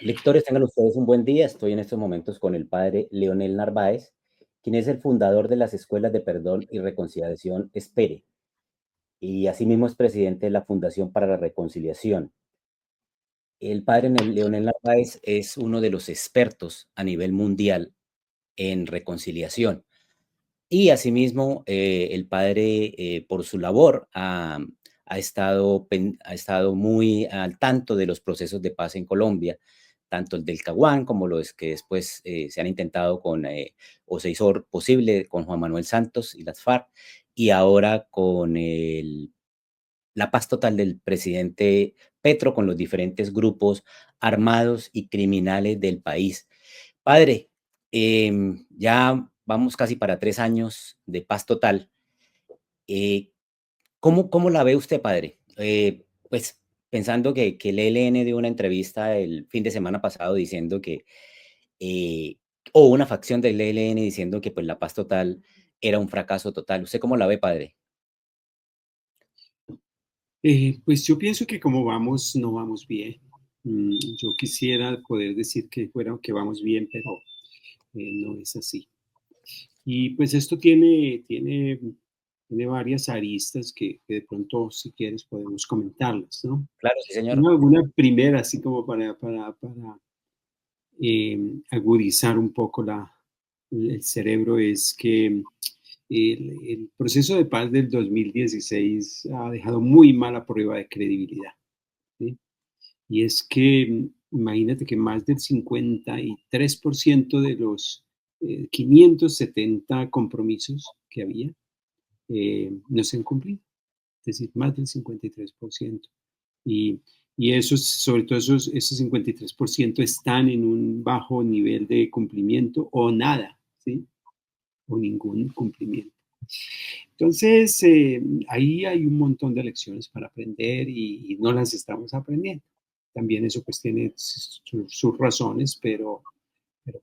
Lectores, tengan ustedes un buen día. Estoy en estos momentos con el padre Leonel Narváez, quien es el fundador de las Escuelas de Perdón y Reconciliación Espere, y asimismo es presidente de la Fundación para la Reconciliación. El padre Leonel Narváez es uno de los expertos a nivel mundial en reconciliación. Y asimismo, el padre, por su labor, ha estado muy al tanto de los procesos de paz en Colombia, tanto el del Caguán como los que después se han intentado o se hizo posible con Juan Manuel Santos y las FARC, y ahora con la paz total del presidente Petro con los diferentes grupos armados y criminales del país. Padre, ya vamos casi para 3 años de paz total. Eh, ¿Cómo la ve usted, padre? Pues pensando que el ELN dio una entrevista el fin de semana pasado diciendo eh, o una facción del ELN diciendo que pues la paz total era un fracaso total. ¿Usted cómo la ve, padre? Pues yo pienso que como vamos, no vamos bien. Yo quisiera poder decir que vamos bien, pero no es así. Y pues esto tiene varias aristas que de pronto, si quieres, podemos comentarlas, ¿no? Claro, sí, señor. Una primera, así como para agudizar un poco el cerebro, es que el proceso de paz del 2016 ha dejado muy mala prueba de credibilidad, ¿sí? Y es que imagínate que más del 53% de los 570 compromisos que había no se han cumplido, es decir, más del 53%. Y, y esos, sobre todo ese 53% están en un bajo nivel de cumplimiento o nada, ¿sí? O ningún cumplimiento. Entonces, ahí hay un montón de lecciones para aprender y no las estamos aprendiendo. También eso pues tiene sus razones, pero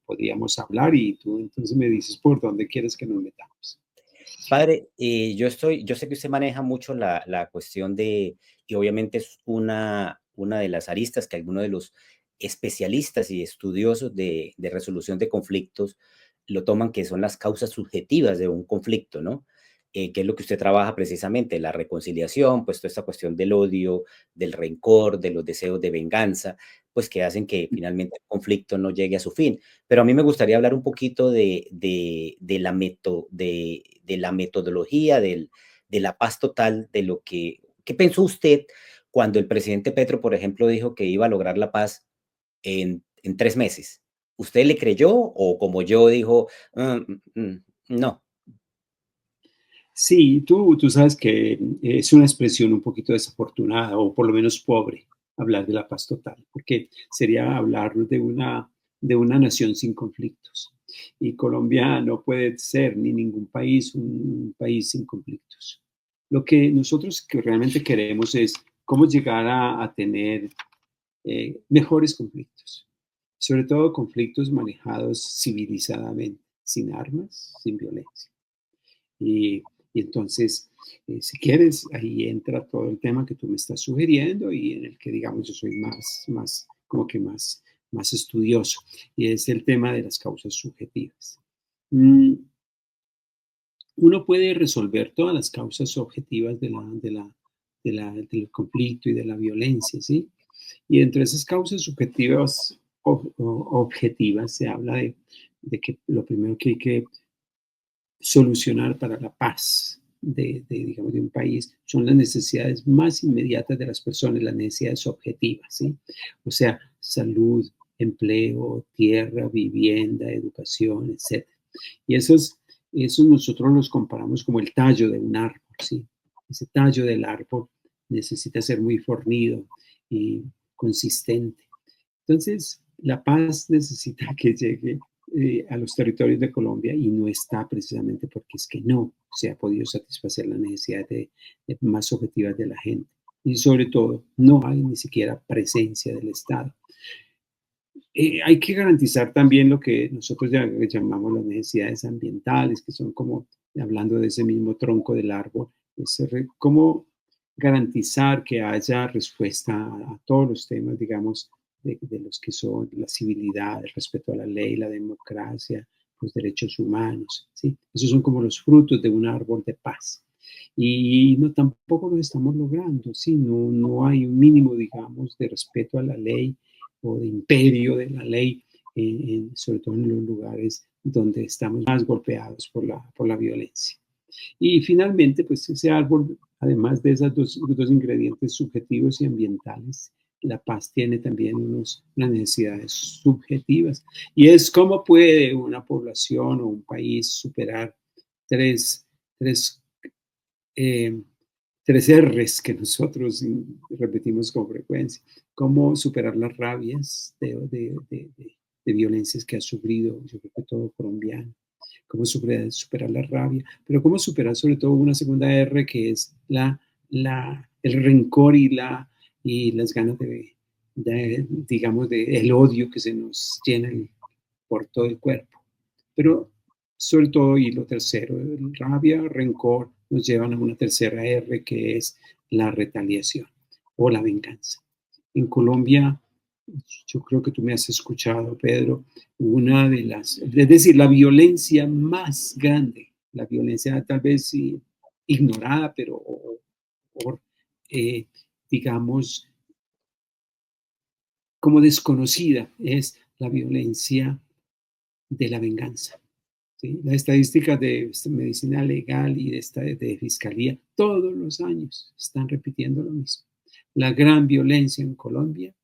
podríamos hablar y tú entonces me dices por dónde quieres que nos metamos. Padre, yo sé que usted maneja mucho la cuestión y obviamente es una de las aristas que algunos de los especialistas y estudiosos de resolución de conflictos lo toman, que son las causas subjetivas de un conflicto, ¿no? Que es lo que usted trabaja precisamente, la reconciliación, pues toda esta cuestión del odio, del rencor, de los deseos de venganza, pues que hacen que finalmente el conflicto no llegue a su fin. Pero a mí me gustaría hablar un poquito de la metodología, de la paz total, ¿qué pensó usted cuando el presidente Petro, por ejemplo, dijo que iba a lograr la paz en 3 meses? ¿Usted le creyó o como yo dijo, no? Sí, tú sabes que es una expresión un poquito desafortunada o por lo menos pobre hablar de la paz total, porque sería hablar de una nación sin conflictos. Y Colombia no puede ser ni ningún país un país sin conflictos. Lo que nosotros que realmente queremos es cómo llegar a tener mejores conflictos, sobre todo conflictos manejados civilizadamente, sin armas, sin violencia. Y entonces, si quieres, ahí entra todo el tema que tú me estás sugiriendo y en el que, digamos, yo soy como que más estudioso, y es el tema de las causas subjetivas. Mm, Uno puede resolver todas las causas objetivas del conflicto y de la violencia, ¿sí? Y entre esas causas subjetivas objetivas se habla de que lo primero que hay que solucionar para la paz digamos, de un país son las necesidades más inmediatas de las personas, las necesidades objetivas, ¿sí? O sea, salud, empleo, tierra, vivienda, educación, etcétera. Y esos nosotros los comparamos como el tallo de un árbol, ¿sí? Ese tallo del árbol necesita ser muy fornido y consistente. Entonces, la paz necesita que llegue a los territorios de Colombia y no está precisamente porque es que no se ha podido satisfacer las necesidades más objetivas de la gente. Y sobre todo, no hay ni siquiera presencia del Estado. Hay que garantizar también lo que nosotros llamamos las necesidades ambientales, que son como, hablando de ese mismo tronco del árbol, es cómo garantizar que haya respuesta a todos los temas, digamos, de los que son la civilidad, el respeto a la ley, la democracia, los derechos humanos, ¿sí? Esos son como los frutos de un árbol de paz. Y no, tampoco lo estamos logrando, ¿sí? No hay un mínimo, digamos, de respeto a la ley o de imperio de la ley, sobre todo en los lugares donde estamos más golpeados por la violencia. Y finalmente, pues ese árbol, además de esos dos ingredientes subjetivos y ambientales, la paz tiene también unas necesidades subjetivas. Y es cómo puede una población o un país superar tres, tres, eh, tres R's que nosotros repetimos con frecuencia. Cómo superar las rabias de violencias que ha sufrido, yo creo que todo colombiano, cómo superar la rabia, pero cómo superar sobre todo una segunda R que es el rencor y las ganas digamos, el odio que se nos llena por todo el cuerpo. Pero sobre todo, y lo tercero, rabia, rencor, nos llevan a una tercera R que es la retaliación o la venganza. En Colombia, yo creo que tú me has escuchado, Pedro, es decir, la violencia más grande, la violencia tal vez sí, ignorada, pero eh, digamos, como desconocida, es la violencia de la venganza. ¿Sí? Las estadísticas de medicina legal y de fiscalía todos los años están repitiendo lo mismo. La gran violencia en Colombia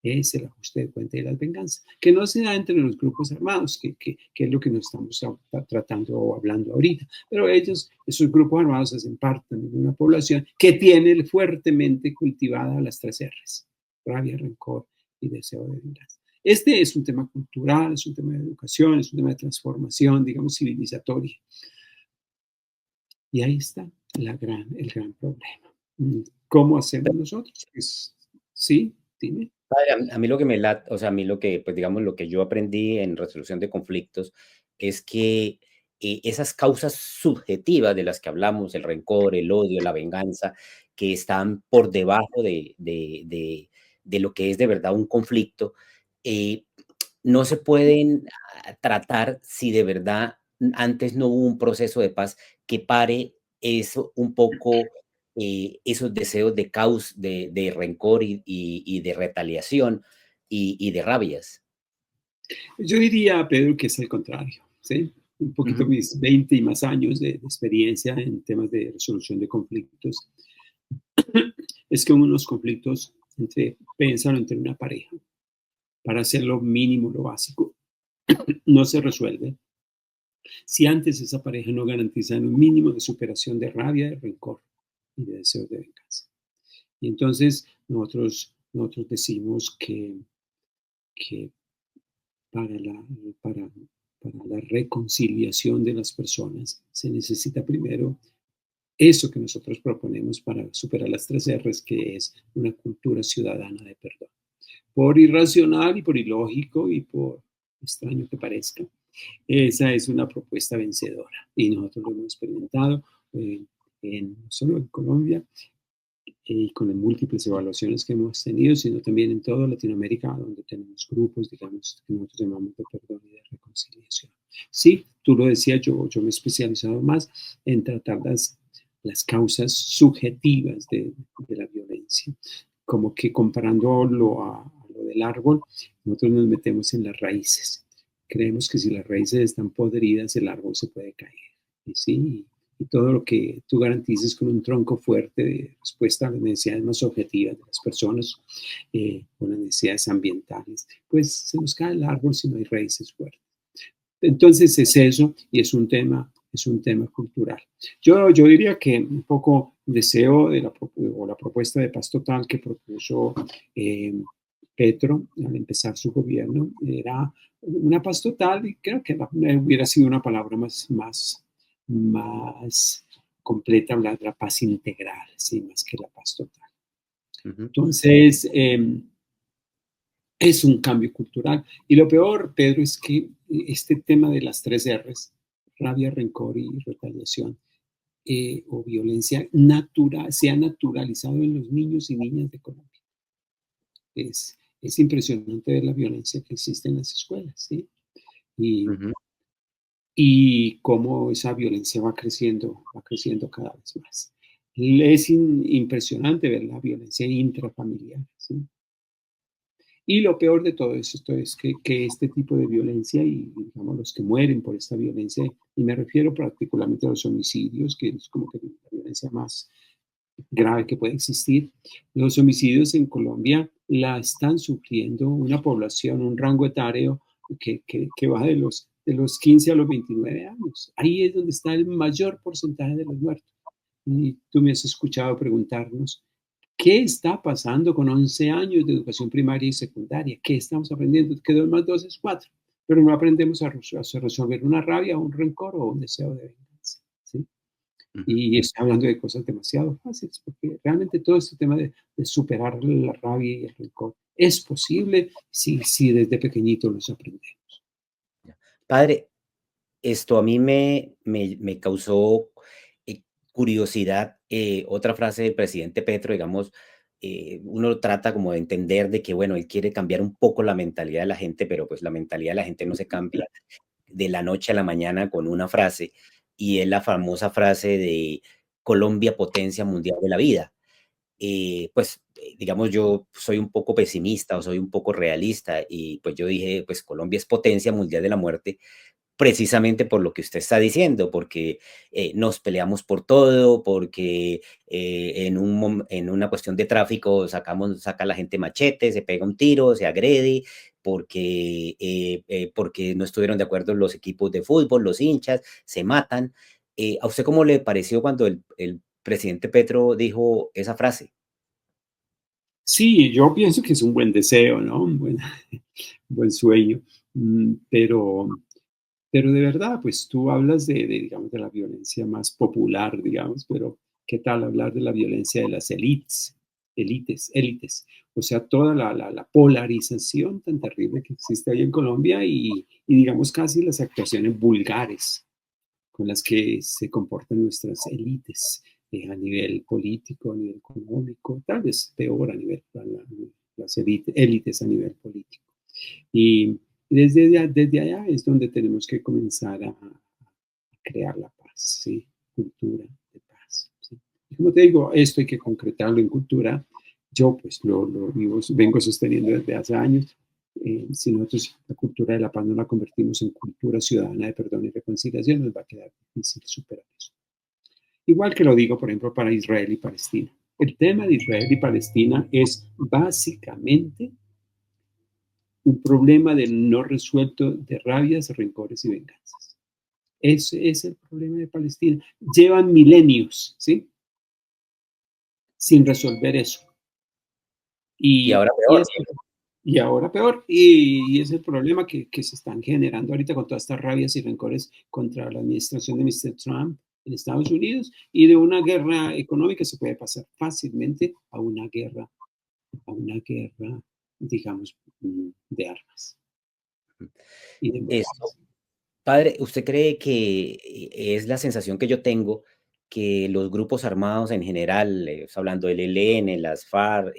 es el ajuste de cuenta y las venganzas, que no se da entre los grupos armados, que es lo que nos estamos tratando o hablando ahorita, pero esos grupos armados hacen parte de una población que tiene fuertemente cultivada las tres R's: rabia, rencor y deseo de venganza. Este es un tema cultural, es un tema de educación, es un tema de transformación, digamos, civilizatoria. Y ahí está el gran problema. ¿Cómo hacemos nosotros? Pues, sí, dime. A mí lo que me late, o sea, a mí lo que, pues, digamos, lo que yo aprendí en resolución de conflictos es que, esas causas subjetivas de las que hablamos, el rencor, el odio, la venganza, que están por debajo de lo que es de verdad un conflicto, eh, no se pueden, tratar si de verdad antes no hubo un proceso de paz que pare eso un poco, esos deseos de rencor y de retaliación y de rabias. Yo diría, Pedro, que es el contrario, ¿sí? Un poquito Ujú. mis 20 y más años de experiencia en temas de resolución de conflictos, es que unos conflictos pensan entre una pareja para hacer lo mínimo, lo básico, no se resuelve si antes esa pareja no garantiza un mínimo de superación de rabia, de rencor y de deseos de venganza. Y entonces nosotros decimos que para la, para, para la reconciliación de las personas se necesita primero eso que nosotros proponemos para superar las tres R's, que es una cultura ciudadana de perdón. Por irracional y por ilógico y por extraño que parezca, esa es una propuesta vencedora y nosotros lo hemos experimentado eh, no solo en Colombia y con las múltiples evaluaciones que hemos tenido, sino también en toda Latinoamérica, donde tenemos grupos, digamos, que nosotros llamamos de perdón y de reconciliación. Sí, tú lo decías, yo me he especializado más en tratar las causas subjetivas de la violencia, como que comparándolo a lo del árbol, nosotros nos metemos en las raíces. Creemos que si las raíces están podridas, el árbol se puede caer. Y sí, y todo lo que tú garantices con un tronco fuerte de respuesta a las necesidades más objetivas de las personas, con las necesidades ambientales, pues se nos cae el árbol si no hay raíces fuertes. Entonces es eso y es un tema cultural. Yo diría que un poco deseo o la propuesta de paz total que propuso Petro al empezar su gobierno era una paz total y creo que hubiera sido una palabra más completa hablar de la paz integral, ¿sí? Más que la paz total. Ujú. Entonces, es un cambio cultural. Y lo peor, Pedro, es que este tema de las tres R's, rabia, rencor y retaliación, o violencia natural, se ha naturalizado en los niños y niñas de Colombia. Es, Es impresionante ver la violencia que existe en las escuelas, ¿sí? Y, Ujú. y cómo esa violencia va creciendo cada vez más. Es impresionante ver la violencia intrafamiliar, ¿sí? Y lo peor de todo esto es que este tipo de violencia y, digamos, los que mueren por esta violencia, y me refiero particularmente a los homicidios, que es como que la violencia más grave que puede existir. Los homicidios en Colombia la están sufriendo una población, un rango etario que va de los 15 a los 29 años. Ahí es donde está el mayor porcentaje de los muertos. Y tú me has escuchado preguntarnos, ¿qué está pasando con 11 años de educación primaria y secundaria? ¿Qué estamos aprendiendo? Que 2 más 2 es 4, pero no aprendemos a resolver una rabia, un rencor o un deseo de venganza, ¿sí? Ujú. Y estoy hablando de cosas demasiado fáciles, porque realmente todo este tema de superar la rabia y el rencor es posible si desde pequeñito los aprendemos. Ya. Padre, esto a mí me causó curiosidad. Otra frase del presidente Petro, digamos, uno trata como de entender de que, bueno, él quiere cambiar un poco la mentalidad de la gente, pero pues la mentalidad de la gente no se cambia de la noche a la mañana con una frase, y es la famosa frase de Colombia, potencia mundial de la vida. Pues, digamos, yo soy un poco pesimista o soy un poco realista y pues yo dije, pues Colombia es potencia mundial de la muerte, precisamente por lo que usted está diciendo, porque nos peleamos por todo, porque en una cuestión de tráfico saca la gente machete, se pega un tiro, se agrede, porque no estuvieron de acuerdo los equipos de fútbol, los hinchas, se matan. ¿A usted cómo le pareció cuando el presidente Petro dijo esa frase? Sí, yo pienso que es un buen deseo, ¿no? Un buen, buen sueño, pero de verdad, pues tú hablas digamos, de la violencia más popular, digamos, pero ¿qué tal hablar de la violencia de las élites? O sea, toda la polarización tan terrible que existe ahí en Colombia y digamos casi las actuaciones vulgares con las que se comportan nuestras élites a nivel político, a nivel económico, tal vez peor a nivel, las élites a nivel político. Y desde allá es donde tenemos que comenzar a crear la paz, ¿sí? Cultura de paz, ¿sí? Y como te digo, esto hay que concretarlo en cultura. Yo pues vengo sosteniendo desde hace años. Si nosotros la cultura de la paz no la convertimos en cultura ciudadana de perdón y reconciliación, nos va a quedar difícil superar eso. Igual que lo digo, por ejemplo, para Israel y Palestina. El tema de Israel y Palestina es básicamente un problema de no resuelto de rabias, rencores y venganzas. Ese es el problema de Palestina. Llevan milenios, ¿sí? Sin resolver eso. Y Y, ahora y, peor. es, y ahora peor. Y es el problema que se están generando ahorita con todas estas rabias y rencores contra la administración de Mr. Trump en Estados Unidos. Y de una guerra económica se puede pasar fácilmente a una guerra, digamos, de armas y de Esto, muertes. padre, ¿usted cree que es la sensación que yo tengo que los grupos armados en general, hablando del ELN, las FARC,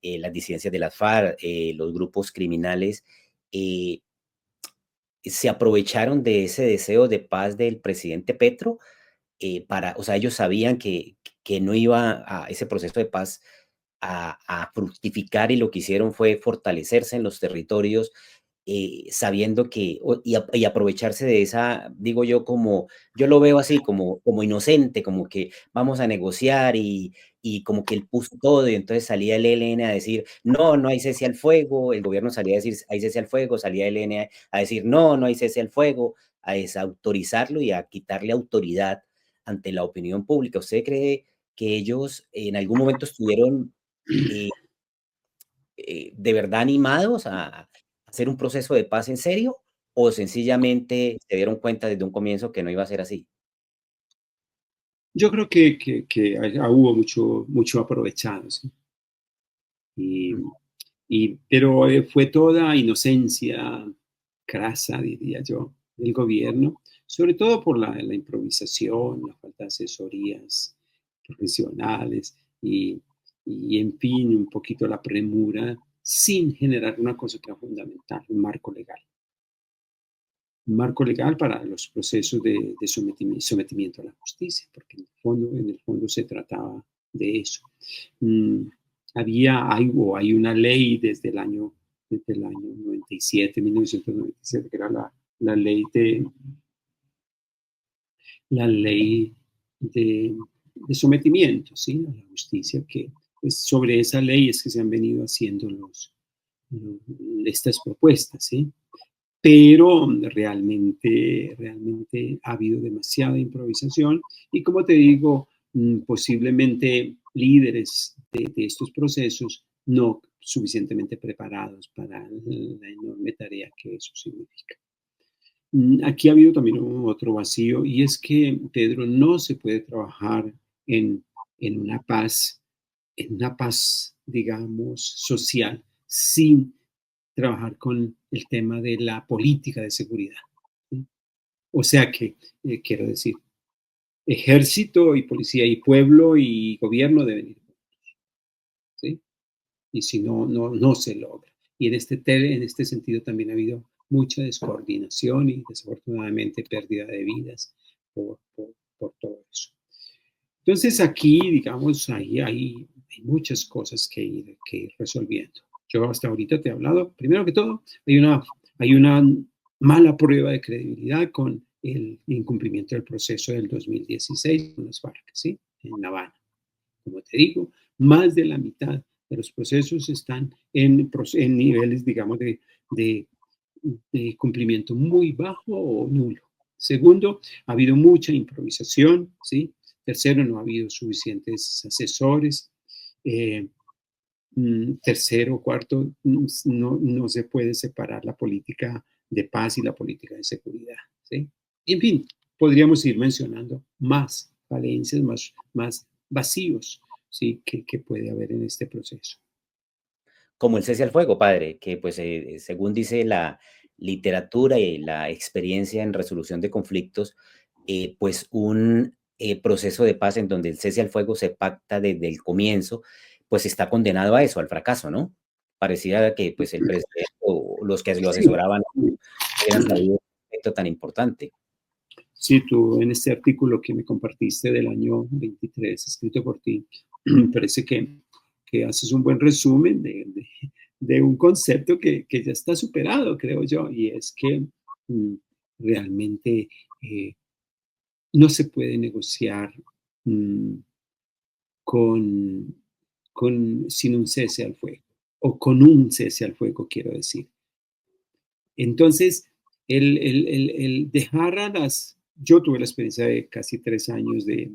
las disidencias de las FARC, los grupos criminales, eh, se aprovecharon de ese deseo de paz del presidente Petro o sea, ellos sabían que no iba a ese proceso de paz a fructificar y lo que hicieron fue fortalecerse en los territorios, sabiendo y aprovecharse de esa, digo yo, como, yo lo veo así, como inocente, como que vamos a negociar y como que él puso todo y entonces salía el ELN a decir, no, no hay cese al fuego, el gobierno salía a decir, hay cese al fuego, salía el ELN a decir, no, no hay cese al fuego, a desautorizarlo y a quitarle autoridad ante la opinión pública. ¿Usted cree que ellos en algún momento estuvieron eh, de verdad animados a hacer un proceso de paz en serio o sencillamente se dieron cuenta desde un comienzo que no iba a ser así? Yo creo que hubo mucho aprovechado, ¿sí? Y, Mm. pero fue toda inocencia crasa, diría yo, del gobierno, sobre todo por la improvisación, la falta de asesorías profesionales y, en fin, un poquito la premura sin generar una cosa que era fundamental, un marco legal. Un marco legal para los procesos de sometimiento a la justicia, porque en el fondo se trataba de eso. Mm, hay una ley desde el año 97, 1997, que era la ley la ley de sometimiento, ¿sí? A la justicia, que pues, sobre esa ley es que se han venido haciendo estas propuestas, ¿sí? Pero realmente ha habido demasiada improvisación y como te digo, posiblemente líderes de estos procesos no suficientemente preparados para la enorme tarea que eso significa. Aquí ha habido también otro vacío y es que, Pedro, no se puede trabajar en, en una paz, digamos, social sin trabajar con el tema de la política de seguridad. ¿Sí? O sea que, quiero decir, ejército y policía y pueblo y gobierno deben ir juntos, ¿sí? Y si no, no se logra. Y en este sentido también ha habido mucha descoordinación y desafortunadamente pérdida de vidas por todo eso. Entonces aquí, digamos, hay muchas cosas que ir resolviendo. Yo hasta ahorita te he hablado, primero que todo, hay una mala prueba de credibilidad con el incumplimiento del proceso del 2016 con las FARC, ¿sí? En La Habana. Como te digo, más de la mitad de los procesos están en niveles, digamos, de, de cumplimiento muy bajo o nulo. Segundo, ha habido mucha improvisación, ¿sí? Tercero, no ha habido suficientes asesores. Tercero, cuarto, no se puede separar la política de paz y la política de seguridad, ¿sí? Y en fin, podríamos ir mencionando más falencias, más vacíos, ¿sí? Que puede haber en este proceso. Como el cese al fuego, padre, que pues según dice la literatura y la experiencia en resolución de conflictos, pues un proceso de paz en donde el cese al fuego se pacta desde el comienzo, pues está condenado a eso, al fracaso, ¿no? Parecía que pues el presidente o los que lo Sí, asesoraban hubieran sabido un aspecto tan importante. sí, tú en este artículo que me compartiste del año 23, escrito por ti, me parece que haces un buen resumen de un concepto que ya está superado, creo yo, y es que mm, realmente eh, no se puede negociar mm, con, sin un cese al fuego, o con un cese al fuego, quiero decir. Entonces, el dejar a las... Yo tuve la experiencia de casi 3 años, de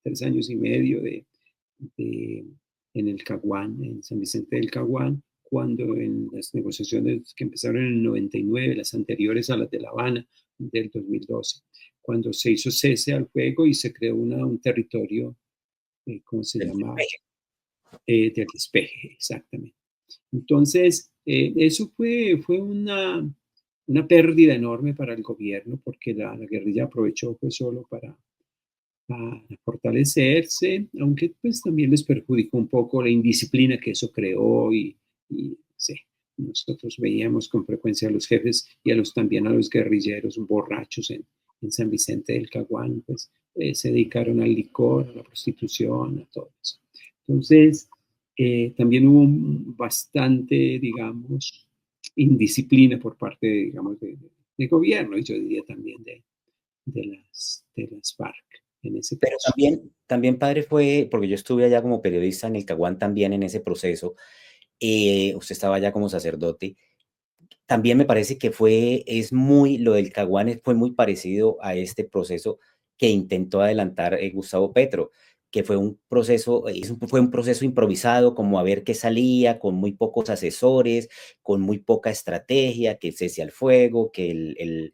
3 años y medio de- en el Caguán, en San Vicente del Caguán, cuando en las negociaciones que empezaron en el 99, las anteriores a las de La Habana del 2012, cuando se hizo cese al fuego y se creó un territorio, ¿cómo se Del llama? despeje. Del despeje, exactamente. Entonces, eso fue una pérdida enorme para el gobierno porque la guerrilla aprovechó pues solo para fortalecerse, aunque pues también les perjudicó un poco la indisciplina que eso creó y sí, nosotros veíamos con frecuencia a los jefes y también a los guerrilleros borrachos en San Vicente del Caguán, pues se dedicaron al licor, a la prostitución, a todo eso. Entonces, también hubo bastante, digamos, indisciplina por parte, digamos, de gobierno y yo diría también de las FARC en ese Pero caso. también padre fue, porque yo estuve allá como periodista en el Caguán también en ese proceso, usted estaba allá como sacerdote. También me parece que lo del Caguán fue muy parecido a este proceso que intentó adelantar Gustavo Petro, que fue un proceso, fue un proceso improvisado, como a ver qué salía, con muy pocos asesores, con muy poca estrategia, que el cese al fuego, que el,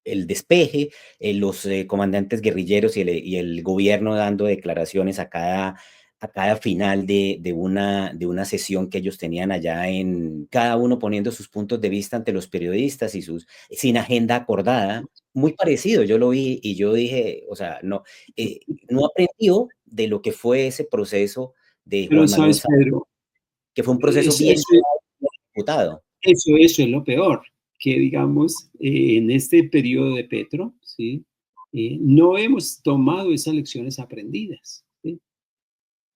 el despeje, los comandantes guerrilleros y el gobierno dando declaraciones a cada final de una sesión que ellos tenían allá cada uno poniendo sus puntos de vista ante los periodistas sin agenda acordada, muy parecido, yo lo vi y yo dije, o sea, no aprendió de lo que fue ese proceso de Pero Juan Manuel sabes, Santos, Pedro, que fue un proceso es- bien eso, disputado. eso es lo peor, que digamos, en este periodo de Petro, ¿sí? No hemos tomado esas lecciones aprendidas, ¿sí?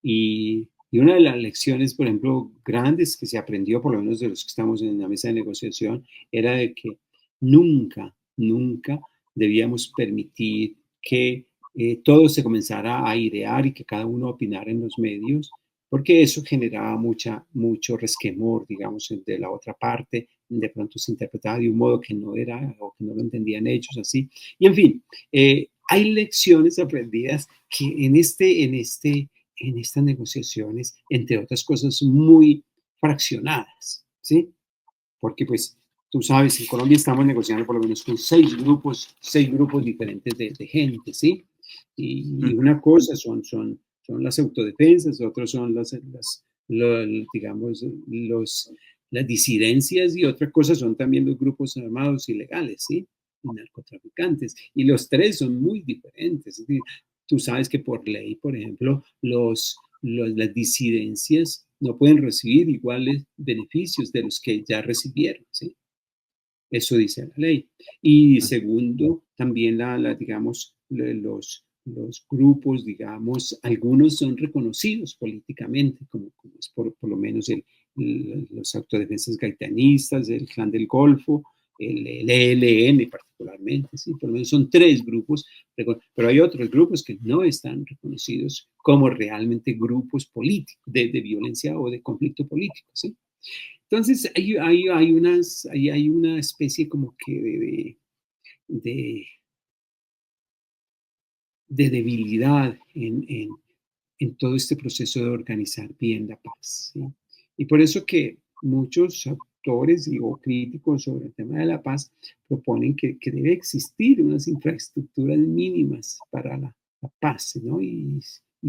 Y una de las lecciones, por ejemplo, grandes que se aprendió, por lo menos de los que estamos en la mesa de negociación, era de que nunca debíamos permitir que todo se comenzara a airear y que cada uno opinara en los medios, porque eso generaba mucho resquemor, digamos, de la otra parte. De pronto se interpretaba de un modo que no era o que no lo entendían ellos así. Y en fin, hay lecciones aprendidas que en estas negociaciones, entre otras cosas, muy fraccionadas, ¿sí? Porque pues tú sabes, en Colombia estamos negociando por lo menos con seis grupos diferentes de gente, ¿sí? Y Ujú. una cosa son las autodefensas, otros son digamos, las disidencias y otra cosa son también los grupos armados ilegales, ¿sí? Y narcotraficantes. Y los tres son muy diferentes. Es decir, tú sabes que por ley, por ejemplo, las disidencias no pueden recibir iguales beneficios de los que ya recibieron, ¿sí? Eso dice la ley. Y segundo, también digamos, los grupos, digamos, algunos son reconocidos políticamente, como es por lo menos los autodefensas gaitanistas, el Clan del Golfo, el ELN particularmente, ¿sí? Por lo menos son tres grupos, pero hay otros grupos que no están reconocidos como realmente grupos políticos, de violencia o de conflicto político, ¿sí? Entonces, hay una especie como que de, de debilidad en todo este proceso de organizar bien la paz, ¿sí? Y por eso que muchos autores o críticos sobre el tema de la paz proponen que debe existir unas infraestructuras mínimas para la paz, ¿no? Y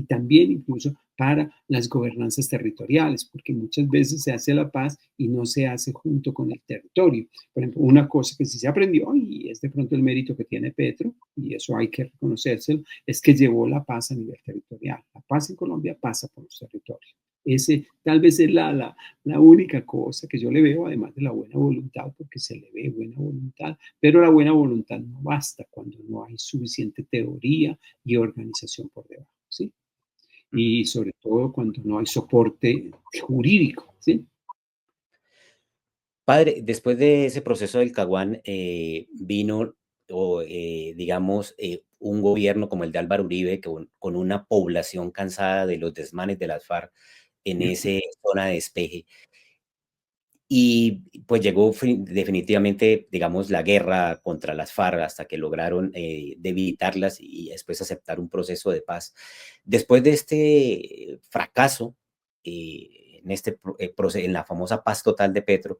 también incluso para las gobernanzas territoriales, porque muchas veces se hace la paz y no se hace junto con el territorio. Por ejemplo, una cosa que sí se aprendió, y es de pronto el mérito que tiene Petro, y eso hay que reconocérselo, es que llevó la paz a nivel territorial. La paz en Colombia pasa por los territorios. Ese tal vez es la única cosa que yo le veo, además de la buena voluntad, porque se le ve buena voluntad, pero la buena voluntad no basta cuando no hay suficiente teoría y organización por debajo, ¿sí? Y sobre todo cuando no hay soporte jurídico, ¿sí? Padre, después de ese proceso del Caguán, vino, digamos, un gobierno como el de Álvaro Uribe, con una población cansada de los desmanes de las FARC en esa zona de despeje. Y pues llegó definitivamente, digamos, la guerra contra las FARC hasta que lograron debilitarlas y después aceptar un proceso de paz. Después de este fracaso, en la famosa paz total de Petro,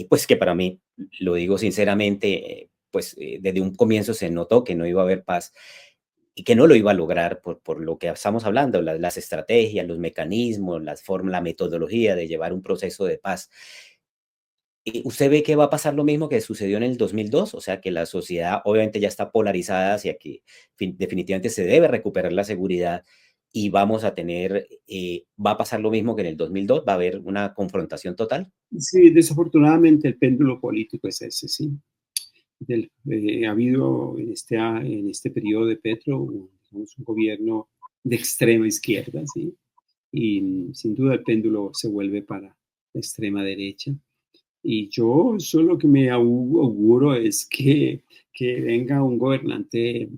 pues que para mí, lo digo sinceramente, pues desde un comienzo se notó que no iba a haber paz y que no lo iba a lograr por lo que estamos hablando, las estrategias, los mecanismos, las formas, la metodología de llevar un proceso de paz. ¿Usted ve que va a pasar lo mismo que sucedió en el 2002? O sea, que la sociedad obviamente ya está polarizada hacia que definitivamente se debe recuperar la seguridad y vamos a tener, va a pasar lo mismo que en el 2002, va a haber una confrontación total. Sí, desafortunadamente el péndulo político es ese, sí. Ha habido en este periodo de Petro digamos, un gobierno de extrema izquierda, ¿sí? Y sin duda el péndulo se vuelve para la extrema derecha. Y yo solo que me auguro es que venga un gobernante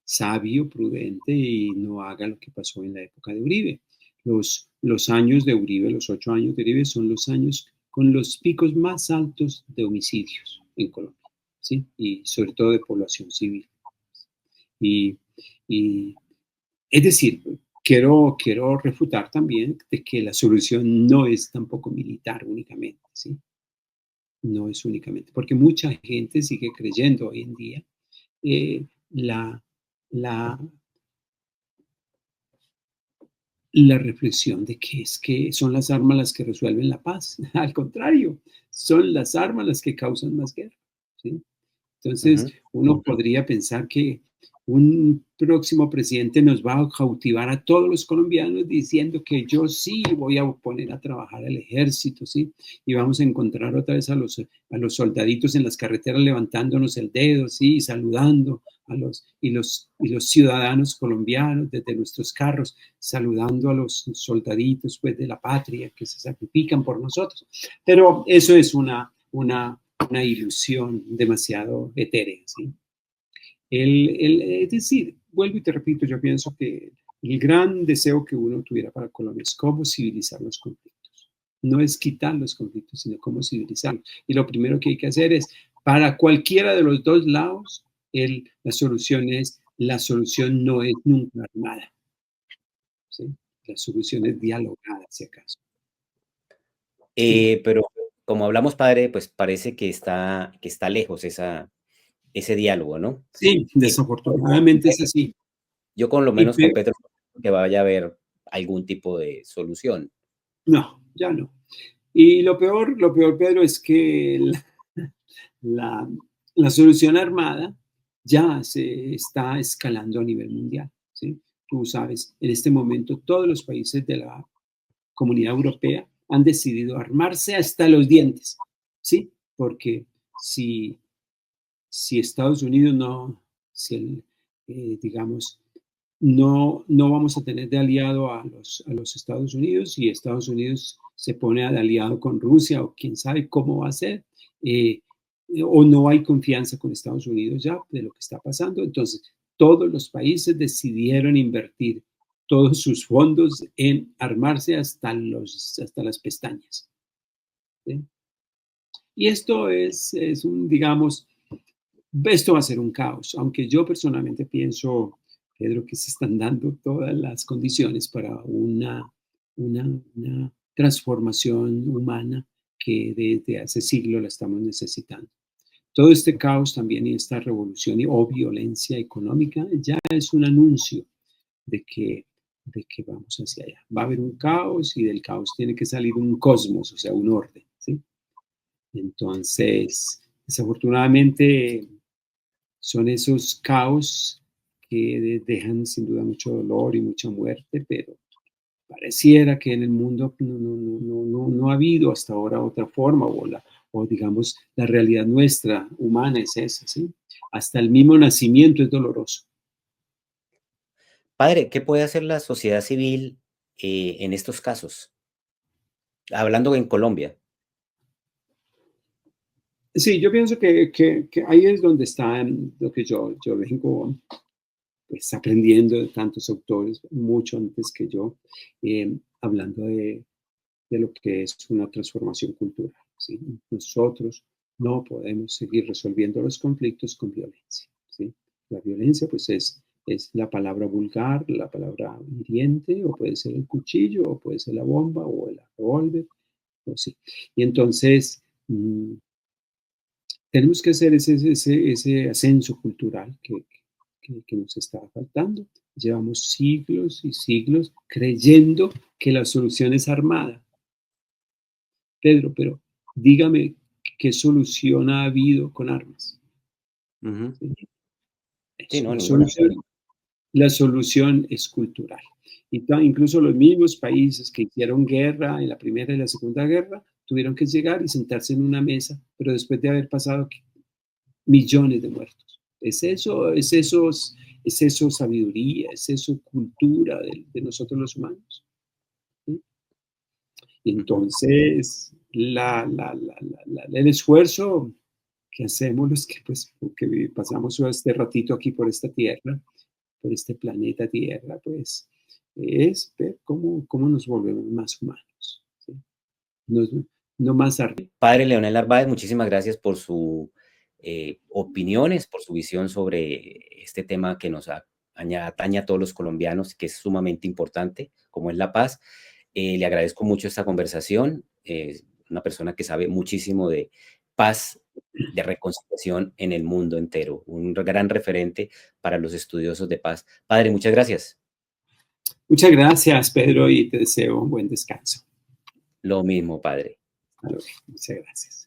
sabio, prudente y no haga lo que pasó en la época de Uribe. Los años de Uribe, los 8 años de Uribe, son los años con los picos más altos de homicidios en Colombia, ¿sí? Y sobre todo de población civil. Y, y es decir, quiero refutar también de que la solución no es tampoco militar únicamente, ¿sí? No es únicamente, porque mucha gente sigue creyendo hoy en día la, la, la reflexión de que es que son las armas las que resuelven la paz. Al contrario, son las armas las que causan más guerra, ¿sí? Entonces, Ujú. uno podría pensar un próximo presidente nos va a cautivar a todos los colombianos diciendo que yo sí voy a poner a trabajar al ejército, ¿sí? Y vamos a encontrar otra vez a los soldaditos en las carreteras levantándonos el dedo, ¿sí? Y saludando y los ciudadanos colombianos desde nuestros carros, saludando a los soldaditos, pues, de la patria que se sacrifican por nosotros. Pero eso es una ilusión demasiado etérea, ¿sí? Es decir, vuelvo y te repito, yo pienso que el gran deseo que uno tuviera para Colombia es cómo civilizar los conflictos. No es quitar los conflictos, sino cómo civilizarlos. Y lo primero que hay que hacer es, para cualquiera de los dos lados, la solución no es nunca armada, ¿sí? La solución es dialogada, si acaso. Sí, Pero como hablamos, padre, pues parece que está lejos ese diálogo, ¿no? sí, Y desafortunadamente es así. yo con lo Y menos con Petro que vaya a haber algún tipo de solución. no, ya no. Y lo peor, Pedro, es que la, la solución armada ya se está escalando a nivel mundial, ¿sí? Tú sabes, en este momento todos los países de la Comunidad Europea han decidido armarse hasta los dientes, ¿sí? Porque si, si Estados Unidos no, si el, digamos, no vamos a tener de aliado a los Estados Unidos y Estados Unidos se pone de aliado con Rusia o quién sabe cómo va a ser, eh, o no hay confianza con Estados Unidos ya de lo que está pasando. Entonces, todos los países decidieron invertir todos sus fondos en armarse hasta las pestañas, ¿sí? Y digamos, esto va a ser un caos, aunque yo personalmente pienso, Pedro, que se están dando todas las condiciones para una transformación humana que desde hace siglos la estamos necesitando. Todo este caos también y esta revolución o violencia económica ya es un anuncio de que vamos hacia allá. Va a haber un caos y del caos tiene que salir un cosmos, o sea, un orden, ¿sí? Entonces, desafortunadamente, son esos caos que dejan sin duda mucho dolor y mucha muerte, pero pareciera que en el mundo no ha habido hasta ahora otra forma o digamos la realidad nuestra humana es esa, ¿sí? Hasta el mismo nacimiento es doloroso. Padre, ¿qué puede hacer la sociedad civil, en estos casos? Hablando en Colombia. Sí, yo pienso que ahí es donde está lo que yo vengo pues, aprendiendo de tantos autores, mucho antes que yo, hablando de lo que es una transformación cultural, ¿sí? Nosotros no podemos seguir resolviendo los conflictos con violencia, ¿sí? La violencia, pues, es la palabra vulgar, la palabra hiriente, o puede ser el cuchillo, o puede ser la bomba, o el revólver, o sí. Y entonces, tenemos que hacer ese ascenso cultural que nos está faltando. Llevamos siglos y siglos creyendo que la solución es armada. Pedro, pero dígame qué solución ha habido con armas. Ujú. ¿Sí? Sí, Eso, no, la ninguna. solución, la solución es cultural. Y incluso los mismos países que hicieron guerra en la Primera y la Segunda Guerra tuvieron que llegar y sentarse en una mesa, pero después de haber pasado millones de muertos. Es eso sabiduría, es eso cultura de nosotros los humanos, ¿sí? Y Ujú. entonces, el esfuerzo que hacemos los que, pues, que pasamos este ratito aquí por esta tierra, por este planeta Tierra, pues, es ver cómo nos volvemos más humanos, ¿sí? No, no más arriba. Padre Leonel Narváez, muchísimas gracias por sus opiniones, por su visión sobre este tema que nos atañe a todos los colombianos, que es sumamente importante, como es la paz. Le agradezco mucho esta conversación. Una persona que sabe muchísimo de paz, de reconciliación en el mundo entero. Un gran referente para los estudiosos de paz. Padre, muchas gracias. Muchas gracias, Pedro, y te deseo un buen descanso. Lo mismo, padre. Hasta luego. Muchas gracias.